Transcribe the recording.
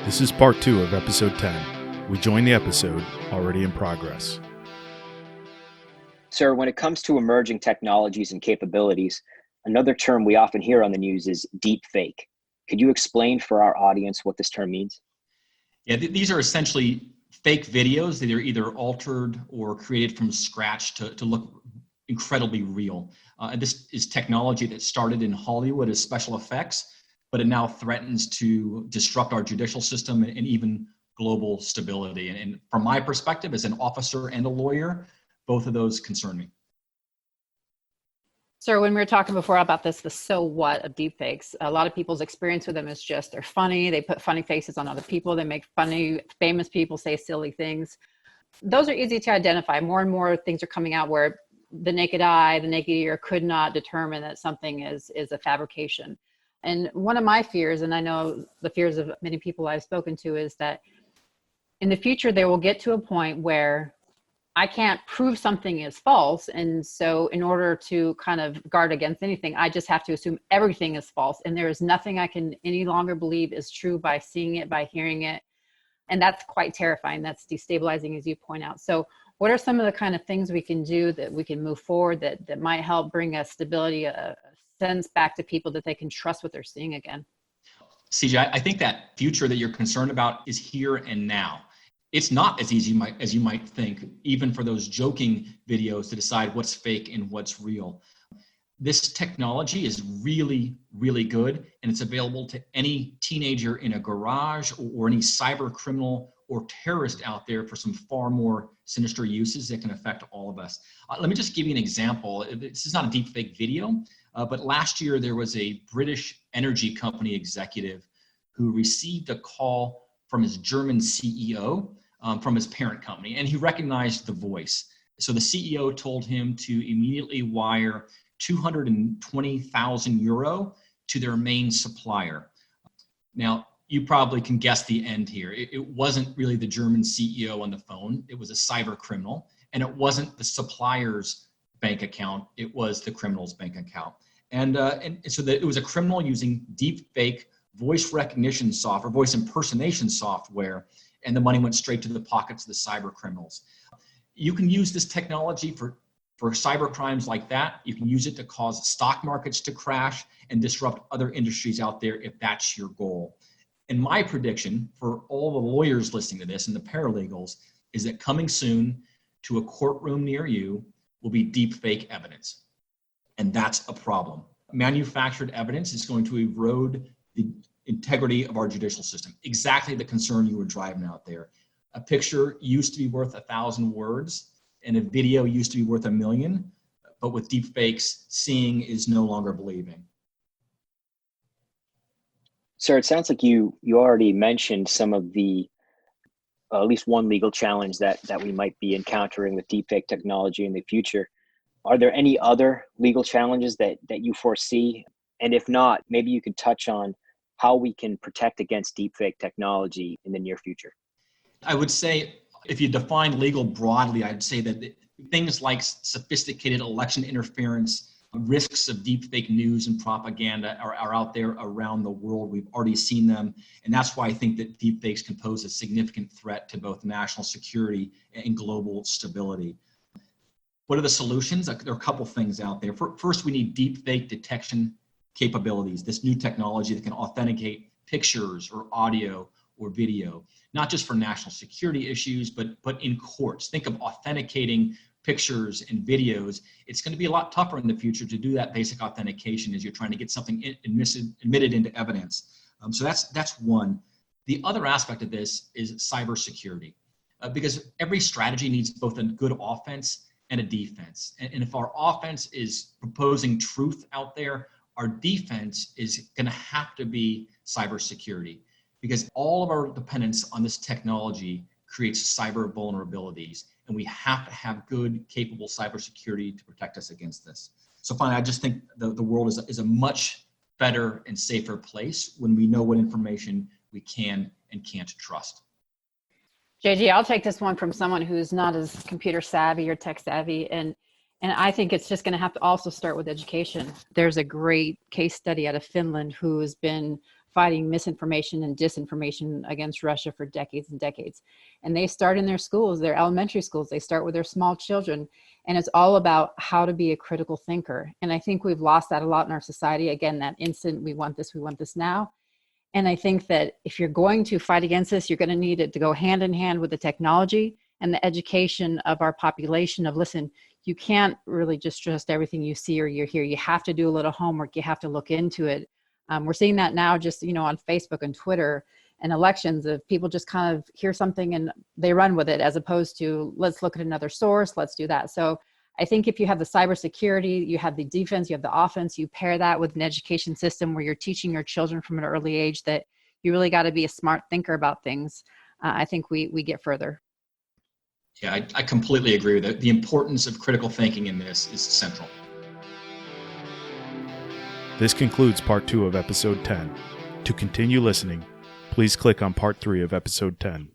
This is part 2 of episode 10. We join the episode already in progress. Sir, when it comes to emerging technologies and capabilities, another term we often hear on the news is deep fake. Could you explain for our audience what this term means? Yeah, these are essentially fake videos that are either altered or created from scratch to look incredibly real. This is technology that started in Hollywood as special effects, but it now threatens to disrupt our judicial system and even global stability. And from my perspective, as an officer and a lawyer, both of those concern me. Sir, when we were talking before about the so what of deepfakes, a lot of people's experience with them is just they're funny. They put funny faces on other people. They make funny, famous people say silly things. Those are easy to identify. More and more things are coming out where the naked eye, the naked ear could not determine that something is a fabrication. And one of my fears, and I know the fears of many people I've spoken to, is that in the future, they will get to a point where I can't prove something is false. And so in order to kind of guard against anything, I just have to assume everything is false. And there is nothing I can any longer believe is true by seeing it, by hearing it. And that's quite terrifying. That's destabilizing, as you point out. So what are some of the kind of things we can do that we can move forward that might help bring a stability, a sense back to people that they can trust what they're seeing again? CJ, I think that future that you're concerned about is here and now. It's not as easy as you might think, even for those joking videos, to decide what's fake and what's real. This technology is really, really good, and it's available to any teenager in a garage or any cyber criminal or terrorist out there for some far more sinister uses that can affect all of us. Let me just give you an example. This is not a deep fake video, but last year there was a British energy company executive who received a call from his German CEO from his parent company, and he recognized the voice. So the CEO told him to immediately wire 220,000 euro to their main supplier. Now, you probably can guess the end here. It wasn't really the German CEO on the phone. It was a cyber criminal, and it wasn't the supplier's bank account. It was the criminal's bank account. And so it was a criminal using deep fake voice recognition software, voice impersonation software, and the money went straight to the pockets of the cyber criminals. You can use this technology for cyber crimes like that. You can use it to cause stock markets to crash and disrupt other industries out there if that's your goal. And my prediction for all the lawyers listening to this and the paralegals is that coming soon to a courtroom near you will be deep fake evidence. And that's a problem. Manufactured evidence is going to erode the integrity of our judicial system. Exactly the concern you were driving out there. A picture used to be worth 1,000 words, and a video used to be worth 1,000,000, but with deep fakes, seeing is no longer believing. Sir, it sounds like you already mentioned some of the, at least one legal challenge that we might be encountering with deepfake technology in the future. Are there any other legal challenges that you foresee? And if not, maybe you could touch on how we can protect against deepfake technology in the near future. I would say, if you define legal broadly, I'd say that things like sophisticated election interference, risks of deepfake news and propaganda are out there around the world. We've already seen them. And that's why I think that deepfakes can pose a significant threat to both national security and global stability. What are the solutions? There are a couple things out there. First, we need deepfake detection capabilities, this new technology that can authenticate pictures or audio or video, not just for national security issues, but in courts. Think of authenticating pictures and videos. It's going to be a lot tougher in the future to do that basic authentication as you're trying to get something admitted into evidence. So that's one. The other aspect of this is cybersecurity, because every strategy needs both a good offense and a defense. And if our offense is proposing truth out there, our defense is going to have to be cybersecurity, because all of our dependence on this technology creates cyber vulnerabilities, and we have to have good, capable cybersecurity to protect us against this. So finally, I just think the world is a much better and safer place when we know what information we can and can't trust. JG, I'll take this one from someone who's not as computer savvy or tech savvy, and I think it's just going to have to also start with education. There's a great case study out of Finland who has been fighting misinformation and disinformation against Russia for decades and decades. And they start in their schools, their elementary schools, they start with their small children. And it's all about how to be a critical thinker. And I think we've lost that a lot in our society. Again, that instant, we want this now. And I think that if you're going to fight against this, you're going to need it to go hand in hand with the technology and the education of our population of, listen, you can't really just trust everything you see or you hear. You have to do a little homework. You have to look into it. We're seeing that now just, on Facebook and Twitter and elections, of people just kind of hear something and they run with it, as opposed to, let's look at another source, let's do that. So I think if you have the cybersecurity, you have the defense, you have the offense, you pair that with an education system where you're teaching your children from an early age that you really got to be a smart thinker about things, I think we get further. Yeah, I completely agree with it. The importance of critical thinking in this is central. This concludes part 2 of episode 10. To continue listening, please click on part 3 of episode 10.